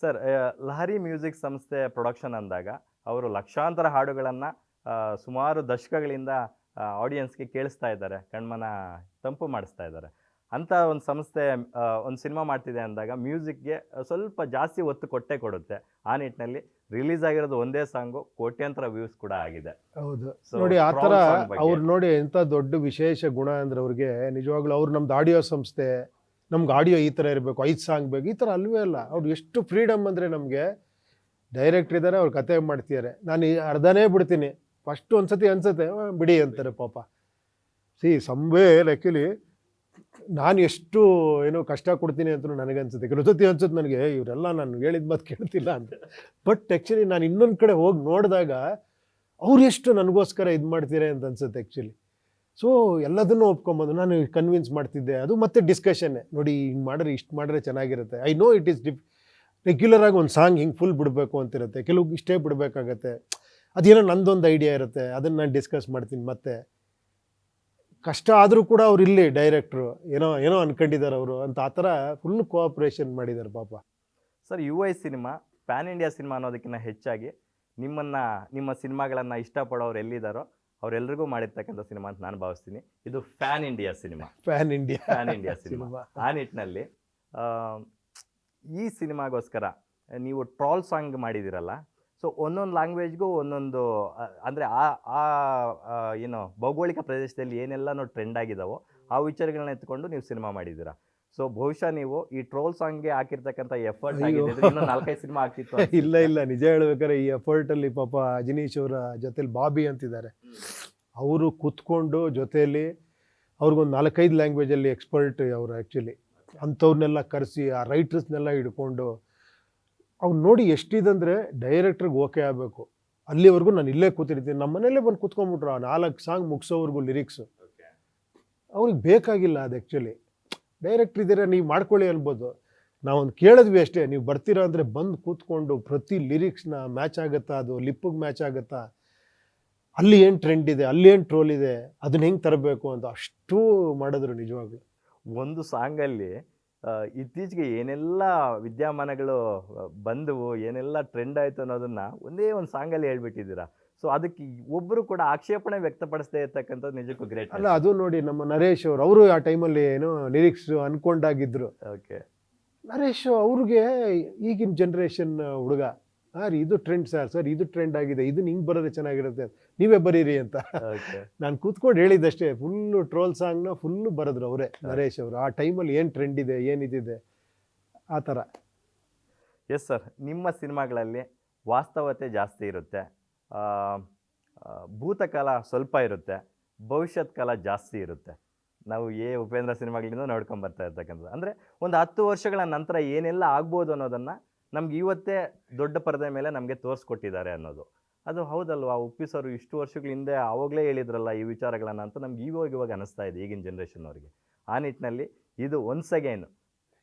Sir, Lahari music ಸಂಸ್ಥೆ production ಅಂದಾಗ ಅವರು ಲಕ್ಷಾಂತರ ಹಾಡುಗಳನ್ನು ಸುಮಾರು ದಶಕಗಳಿಂದ ಆಡಿಯನ್ಸ್ಗೆ ಕೇಳಿಸ್ತಾ ಇದ್ದಾರೆ, ಕಣ್ಮನ ತಂಪು ಮಾಡಿಸ್ತಾ ಇದ್ದಾರೆ. ಅಂಥ ಒಂದು ಸಂಸ್ಥೆ ಒಂದು ಸಿನಿಮಾ ಮಾಡ್ತಿದೆ ಅಂದಾಗ ಮ್ಯೂಸಿಕ್ಗೆ ಸ್ವಲ್ಪ ಜಾಸ್ತಿ ಒತ್ತು ಕೊಟ್ಟೇ ಕೊಡುತ್ತೆ. ಆ ನಿಟ್ಟಿನಲ್ಲಿ ರಿಲೀಸ್ ಆಗಿರೋದು ಒಂದೇ ಸಾಂಗು ಕೋಟ್ಯಾಂತರ ವ್ಯೂಸ್ ಕೂಡ ಆಗಿದೆ. ಹೌದು ನೋಡಿ, ಆ ಥರ ಅವ್ರು ನೋಡಿ ಎಂಥ ದೊಡ್ಡ ವಿಶೇಷ ಗುಣ ಅಂದ್ರೆ ಅವ್ರಿಗೆ ನಿಜವಾಗ್ಲೂ ಅವ್ರು ನಮ್ದು ಆಡಿಯೋ ಸಂಸ್ಥೆ, ನಮ್ಗೆ ಆಡಿಯೋ ಈ ಥರ ಇರಬೇಕು, 5 ಸಾಂಗ್ ಬೇಕು, ಈ ಥರ ಅಲ್ವೇ ಅಲ್ಲ. ಅವ್ರು ಎಷ್ಟು ಫ್ರೀಡಮ್ ಅಂದರೆ ನಮಗೆ ಡೈರೆಕ್ಟ್ರ್ ಇದ್ದಾರೆ, ಅವ್ರು ಕತೆ ಮಾಡ್ತಿದ್ದಾರೆ, ನಾನು ಅರ್ಧನೇ ಬಿಡ್ತೀನಿ, ಫಸ್ಟ್ ಒಂದ್ಸತಿ ಅನ್ಸುತ್ತೆ ಬಿಡಿ ಅಂತಾರೆ ಪಾಪ. ಸಂವೇರ್ ಆ್ಯಕ್ಚುಲಿ ನಾನು ಎಷ್ಟು ಏನೋ ಕಷ್ಟ ಕೊಡ್ತೀನಿ ಅಂತ ನನಗನ್ಸುತ್ತೆ. ಕೆಲವು ಸತಿ ಅನ್ಸುತ್ತೆ ನನಗೆ ಇವರೆಲ್ಲ ನಾನು ಹೇಳಿದ ಮಾತು ಕೇಳ್ತಿಲ್ಲ ಅಂತ. ಬಟ್ ಆ್ಯಕ್ಚುಲಿ ನಾನು ಇನ್ನೊಂದು ಕಡೆ ಹೋಗಿ ನೋಡಿದಾಗ ಅವ್ರು ಎಷ್ಟು ನನಗೋಸ್ಕರ ಇದು ಮಾಡ್ತೀರಾ ಅಂತ ಅನ್ಸುತ್ತೆ ಆ್ಯಕ್ಚುಲಿ. ಸೊ ಎಲ್ಲದನ್ನೂ ಒಪ್ಕೊಂಬಂದು ನಾನು ಕನ್ವಿನ್ಸ್ ಮಾಡ್ತಿದ್ದೆ. ಅದು ಮತ್ತೆ ಡಿಸ್ಕಷನ್ನೇ, ನೋಡಿ ಹಿಂಗೆ ಮಾಡಿದ್ರೆ ಇಷ್ಟು ಮಾಡಿದ್ರೆ ಚೆನ್ನಾಗಿರುತ್ತೆ. ಐ ನೋ ಇಟ್ ಈಸ್ ರೆಗ್ಯುಲರಾಗಿ ಒಂದು ಸಾಂಗ್ ಹಿಂಗೆ ಫುಲ್ ಬಿಡಬೇಕು ಅಂತಿರುತ್ತೆ, ಕೆಲವು ಇಷ್ಟೇ ಬಿಡಬೇಕಾಗತ್ತೆ. ಅದೇನೋ ನಂದೊಂದು ಐಡಿಯಾ ಇರುತ್ತೆ, ಅದನ್ನು ನಾನು ಡಿಸ್ಕಸ್ ಮಾಡ್ತೀನಿ. ಮತ್ತೆ ಕಷ್ಟ ಆದರೂ ಕೂಡ ಅವ್ರು ಇಲ್ಲಿ ಡೈರೆಕ್ಟ್ರು ಏನೋ ಅನ್ಕೊಂಡಿದ್ದಾರೆ ಅವರು ಅಂತ, ಆ ಥರ ಫುಲ್ ಕೋಆಪ್ರೇಷನ್ ಮಾಡಿದ್ದಾರೆ ಪಾಪ. Sir, UI cinema PAN India cinema ಅನ್ನೋದಕ್ಕಿಂತ ಹೆಚ್ಚಾಗಿ ನಿಮ್ಮ ಸಿನಿಮಾಗಳನ್ನು ಇಷ್ಟಪಡೋರು ಎಲ್ಲಿದ್ದಾರೋ ಅವರೆಲ್ಲರಿಗೂ ಮಾಡಿರ್ತಕ್ಕಂಥ ಸಿನಿಮಾ ಅಂತ ನಾನು ಭಾವಿಸ್ತೀನಿ. ಇದು ಪ್ಯಾನ್ ಇಂಡಿಯಾ ಸಿನಿಮಾ. ಆ ನಿಟ್ಟಿನಲ್ಲಿ ಈ ಸಿನಿಮಾಗೋಸ್ಕರ ನೀವು ಟ್ರಾಲ್ ಸಾಂಗ್ ಮಾಡಿದ್ದೀರಲ್ಲ, ಸೊ ಒಂದೊಂದು ಲ್ಯಾಂಗ್ವೇಜ್ಗೂ ಒಂದೊಂದು ಅಂದರೆ ಏನು ಭೌಗೋಳಿಕ ಪ್ರದೇಶದಲ್ಲಿ ಏನೆಲ್ಲ ಟ್ರೆಂಡ್ ಆಗಿದಾವೋ ಆ ವಿಚಾರಗಳನ್ನ ಎತ್ಕೊಂಡು ನೀವು ಸಿನಿಮಾ ಮಾಡಿದ್ದೀರಾ. ಸೊ ಬಹುಶಃ ನೀವು ಈ ಟ್ರೋಲ್ ಸಾಂಗ್ಗೆ ಹಾಕಿರ್ತಕ್ಕಂಥ ಎಫರ್ಟ್ ಆಗಿದ್ರೆ ಇನ್ನೂ 4-5 ಸಿನಿಮಾ ಆಗ್ತಿತ್ತು. ಇಲ್ಲ ನಿಜ ಹೇಳ್ಬೇಕಾದ್ರೆ ಈ ಎಫರ್ಟಲ್ಲಿ ಪಾಪ ಅಜನೀಶ್ ಅವರ ಜೊತೆಲಿ ಬಾಬಿ ಅಂತಿದ್ದಾರೆ, ಅವರು ಕೂತ್ಕೊಂಡು ಜೊತೆಯಲ್ಲಿ ಅವ್ರಿಗೊಂದು 4-5 ಲ್ಯಾಂಗ್ವೇಜಲ್ಲಿ ಎಕ್ಸ್ಪರ್ಟ್ ಅವರು ಆ್ಯಕ್ಚುಲಿ. ಅಂಥವ್ರನ್ನೆಲ್ಲ ಕರೆಸಿ ಆ ರೈಟರ್ಸ್ನೆಲ್ಲ ಹಿಡ್ಕೊಂಡು ಅವ್ನು ನೋಡಿ ಎಷ್ಟಿದಂದರೆ ಡೈರೆಕ್ಟ್ರಿಗೆ ಓಕೆ ಆಗಬೇಕು. ಅಲ್ಲಿವರೆಗೂ ನಾನು ಇಲ್ಲೇ ಕೂತಿರ್ತೀನಿ, ನಮ್ಮ ಮನೇಲೇ ಬಂದು ಕೂತ್ಕೊಂಡ್ಬಿಟ್ರು ಆ 4 ಸಾಂಗ್ ಮುಗಿಸೋವರೆಗೂ ಲಿರಿಕ್ಸು. ಅವ್ರಿಗೆ ಬೇಕಾಗಿಲ್ಲ ಅದು ಆ್ಯಕ್ಚುಲಿ. ಡೈರೆಕ್ಟ್ರ್ ಇದ್ದೀರಾ ನೀವು ಮಾಡ್ಕೊಳ್ಳಿ ಅನ್ಬೋದು, ನಾವೊಂದು ಕೇಳಿದ್ವಿ ಅಷ್ಟೇ. ನೀವು ಬರ್ತೀರಾ ಅಂದರೆ ಬಂದು ಕೂತ್ಕೊಂಡು ಪ್ರತಿ ಲಿರಿಕ್ಸ್ನ ಮ್ಯಾಚ್ ಆಗುತ್ತಾ, ಅದು ಲಿಪ್ಪಿಗೆ ಮ್ಯಾಚ್ ಆಗುತ್ತಾ, ಅಲ್ಲಿ ಏನು ಟ್ರೆಂಡ್ ಇದೆ, ಅಲ್ಲಿ ಏನು ಟ್ರೋಲ್ ಇದೆ, ಅದನ್ನ ಹೆಂಗೆ ತರಬೇಕು ಅಂತ ಅಷ್ಟು ಮಾಡಿದ್ರು ನಿಜವಾಗ್ಲೂ. ಒಂದು ಸಾಂಗಲ್ಲಿ ಇತ್ತೀಚೆಗೆ ಏನೆಲ್ಲ ವಿದ್ಯಮಾನಗಳು ಬಂದವು, ಏನೆಲ್ಲ ಟ್ರೆಂಡ್ ಆಯಿತು ಅನ್ನೋದನ್ನು ಒಂದೇ ಒಂದು ಸಾಂಗಲ್ಲಿ ಹೇಳ್ಬಿಟ್ಟಿದ್ದೀರಾ. ಸೊ ಅದಕ್ಕೆ ಒಬ್ಬರು ಕೂಡ ಆಕ್ಷೇಪಣೆ ವ್ಯಕ್ತಪಡಿಸದೇ ಇರ್ತಕ್ಕಂಥದ್ದು ನಿಜಕ್ಕೂ ಗ್ರೇಟ್ ಅಲ್ಲ. ಅದು ನೋಡಿ ನಮ್ಮ ನರೇಶ್ ಅವರು ಆ ಟೈಮಲ್ಲಿ ಏನೋ ಲಿರಿಕ್ಸ್ ಅನ್ಕೊಂಡಾಗಿದ್ರು. ಓಕೆ, ನರೇಶ್ ಅವ್ರಿಗೆ ಈಗಿನ ಜನ್ರೇಷನ್ ಹುಡುಗ, ಇದು ಟ್ರೆಂಡ್ ಸರ್ ಇದು ಟ್ರೆಂಡ್ ಆಗಿದೆ, ಇದನ್ನ ಹಿಂಗೆ ಬರೋದೇ ಚೆನ್ನಾಗಿರುತ್ತೆ, ನೀವೇ ಬರೀರಿ ಅಂತ ನಾನು ಕೂತ್ಕೊಂಡು ಹೇಳಿದ್ದಷ್ಟೇ. ಫುಲ್ಲು ಟ್ರೋಲ್ ಸಾಂಗ್ನ ಫುಲ್ಲು ಬರೆದ್ರು ಅವರೇ, ನರೇಶ್ ಅವರು. ಆ ಟೈಮಲ್ಲಿ ಏನು ಟ್ರೆಂಡ್ ಇದೆ, ಏನಿದೆ ಆ ಥರ. ಎಸ್ ಸರ್, ನಿಮ್ಮ ಸಿನಿಮಾಗಳಲ್ಲಿ ವಾಸ್ತವತೆ ಜಾಸ್ತಿ ಇರುತ್ತೆ, ಭೂತಕಾಲ ಸ್ವಲ್ಪ ಇರುತ್ತೆ, ಭವಿಷ್ಯತ್ ಕಾಲ ಜಾಸ್ತಿ ಇರುತ್ತೆ. ನಾವು ಉಪೇಂದ್ರ ಸಿನಿಮಾಗಳಿಂದ ನೋಡ್ಕೊಂಬರ್ತಾ ಇರ್ತಕ್ಕಂಥದ್ದು ಅಂದರೆ ಒಂದು 10 ವರ್ಷಗಳ ನಂತರ ಏನೆಲ್ಲ ಆಗ್ಬೋದು ಅನ್ನೋದನ್ನು ನಮ್ಗೆ ಇವತ್ತೇ ದೊಡ್ಡ ಪರದೆ ಮೇಲೆ ನಮಗೆ ತೋರಿಸ್ಕೊಟ್ಟಿದ್ದಾರೆ ಅನ್ನೋದು. ಅದು ಹೌದಲ್ವಾ? ಉಪ್ಪಿ ಸರ್ ಇಷ್ಟು ವರ್ಷಗಳ ಹಿಂದೆ ಆವಾಗಲೇ ಹೇಳಿದ್ರಲ್ಲ ಈ ವಿಚಾರಗಳನ್ನು ಅಂತ ನಮ್ಗೆ ಇವಾಗ ಅನಿಸ್ತಾ ಇದೆ ಈಗಿನ ಜನ್ರೇಷನ್ ಅವರಿಗೆ. ಆ ನಿಟ್ಟಿನಲ್ಲಿ ಇದು ಒನ್ಸ್ ಅಗೈನ್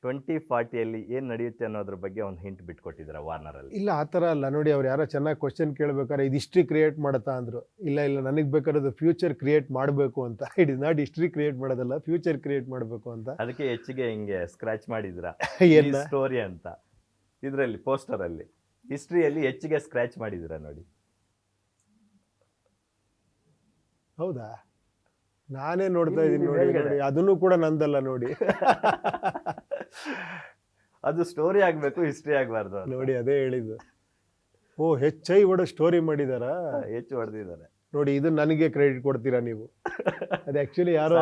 2040ಯಲ್ಲಿ ಏನು ನಡೆಯುತ್ತೆ ಅನ್ನೋದ್ರ ಬಗ್ಗೆ ಒಂದು ಹಿಂಟ್ ಬಿಟ್ಕೊಟ್ಟಿದ್ದಾರೆ ವಾರ್ನರಲ್ಲಿ. ಇಲ್ಲ, ಆ ಥರ ಅಲ್ಲ ನೋಡಿ. ಅವ್ರು ಯಾರೋ ಚೆನ್ನಾಗಿ ಕ್ವಶನ್ ಕೇಳ್ಬೇಕಾದ್ರೆ ಇದು ಹಿಸ್ಟ್ರಿ ಕ್ರಿಯೇಟ್ ಮಾಡುತ್ತಾ ಅಂದರು. ಇಲ್ಲ ನನಗೆ ಬೇಕಾದ್ರೆ ಫ್ಯೂಚರ್ ಕ್ರಿಯೇಟ್ ಮಾಡಬೇಕು ಅಂತ. It is not history create ಮಾಡೋದಲ್ಲ, ಫ್ಯೂಚರ್ ಕ್ರಿಯೇಟ್ ಮಾಡಬೇಕು ಅಂತ. ಅದಕ್ಕೆ ಹೆಚ್ಚಿಗೆ ಹಿಂಗೆ ಸ್ಕ್ರಾಚ್ ಮಾಡಿದ್ರ ಸ್ಟೋರಿ ಅಂತ. ಇದರಲ್ಲಿ ಪೋಸ್ಟರಲ್ಲಿ ಹಿಸ್ಟ್ರಿಯಲ್ಲಿ ಹೆಚ್ಚಿಗೆ ಸ್ಕ್ರಾಚ್ ಮಾಡಿದ್ದೀರಾ ನೋಡಿ. ಹೌದಾ? ನಾನೇ ನೋಡ್ತಾ ಇದ್ದೀನಿ ನೋಡಿ. ಅದನ್ನು ಕೂಡ ನಂದಲ್ಲ ನೋಡಿ. ಅದು ಸ್ಟೋರಿ ಆಗಬೇಕು, ಹಿಸ್ಟ್ರಿ ಆಗಬಾರ್ದು ನೋಡಿ. ಅದೇ ಹೇಳಿದ್ದು. ಹೆಚ್ಚೈ ಹೊಡೆ ಸ್ಟೋರಿ ಮಾಡಿದಾರ, ಹೆಚ್ಚು ಹೊಡೆದಿದ್ದಾರೆ ನೋಡಿ. ಇದು ನನಗೆ ಕ್ರೆಡಿಟ್ ಕೊಡ್ತೀರಾ ನೀವು? ಅದು ಆ್ಯಕ್ಚುಲಿ ಯಾರೋ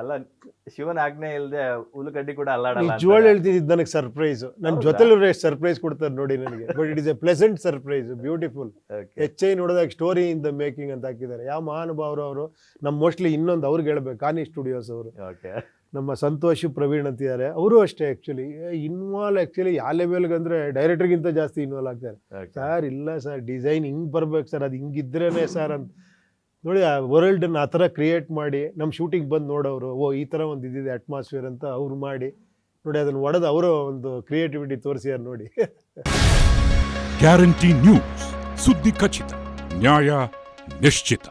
ಅಲ್ಲ, ಶಿವನ ಆಜ್ಞೆ ಇಲ್ಲದೆ ಹುಲ್ಲುಗಡ್ಡಿ ಕೂಡ ಅಲ್ಲಾಡಲ್ಲ. ನಿಜವಾಗ್ಲೂ ಹೇಳ್ತಿದ್ದು ನನಗೆ ಸರ್ಪ್ರೈಸ್. ನನ್ನ ಜೊತೆಲೂ ಸರ್ಪ್ರೈಸ್ ಕೊಡ್ತಾರೆ ನೋಡಿ ನನಗೆ. But it is a pleasant surprise, beautiful. ಹೆಚ್ಚೈ ನೋಡಿದಾಗ ಸ್ಟೋರಿ ಇನ್ ದ ಮೇಕಿಂಗ್ ಅಂತ ಹಾಕಿದ್ದಾರೆ. ಯಾವ ಮಹಾನುಭಾವರು ಅವರು. ನಮ್ಮ ಮೋಸ್ಟ್ಲಿ ಇನ್ನೊಂದು ಅವ್ರಿಗೆ ಹೇಳ್ಬೇಕು, ಕಾನಿ ಸ್ಟುಡಿಯೋಸ್ ಅವರು, ನಮ್ಮ ಸಂತೋಷ್ ಪ್ರವೀಣ್ ಅಂತಿದ್ದಾರೆ, ಅವರು ಅಷ್ಟೇ. ಆ್ಯಕ್ಚುಲಿ ಇನ್ವಾಲ್ವ್ ಆ್ಯಕ್ಚುಲಿ ಯಾವ ಲೆವೆಲ್ಗೆ ಅಂದರೆ ಡೈರೆಕ್ಟರ್ಗಿಂತ ಜಾಸ್ತಿ ಇನ್ವಾಲ್ವ್ ಆಗ್ತಾರೆ. ಸರ್ ಇಲ್ಲ ಸರ್, ಡಿಸೈನ್ ಹಿಂಗೆ ಬರ್ಬೇಕು ಸರ್, ಅದು ಹಿಂಗಿದ್ರೇ ಸರ್ ಅಂತ ನೋಡಿ. ಆ ವರ್ಲ್ಡನ್ನ ಆ ಥರ ಕ್ರಿಯೇಟ್ ಮಾಡಿ ನಮ್ಮ ಶೂಟಿಂಗ್ ಬಂದು ನೋಡೋರು, ಈ ಥರ ಒಂದು ಇದಿದೆ ಅಟ್ಮಾಸ್ಫಿಯರ್ ಅಂತ ಅವ್ರು ಮಾಡಿ ನೋಡಿ, ಅದನ್ನು ಒಡೆದು ಅವರ ಒಂದು ಕ್ರಿಯೇಟಿವಿಟಿ ತೋರಿಸ್ಯಾರ ನೋಡಿ. ಗ್ಯಾರಂಟಿ ನ್ಯೂಸ್, ಸುದ್ದಿ ಖಚಿತ, ನ್ಯಾಯ ನಿಶ್ಚಿತ.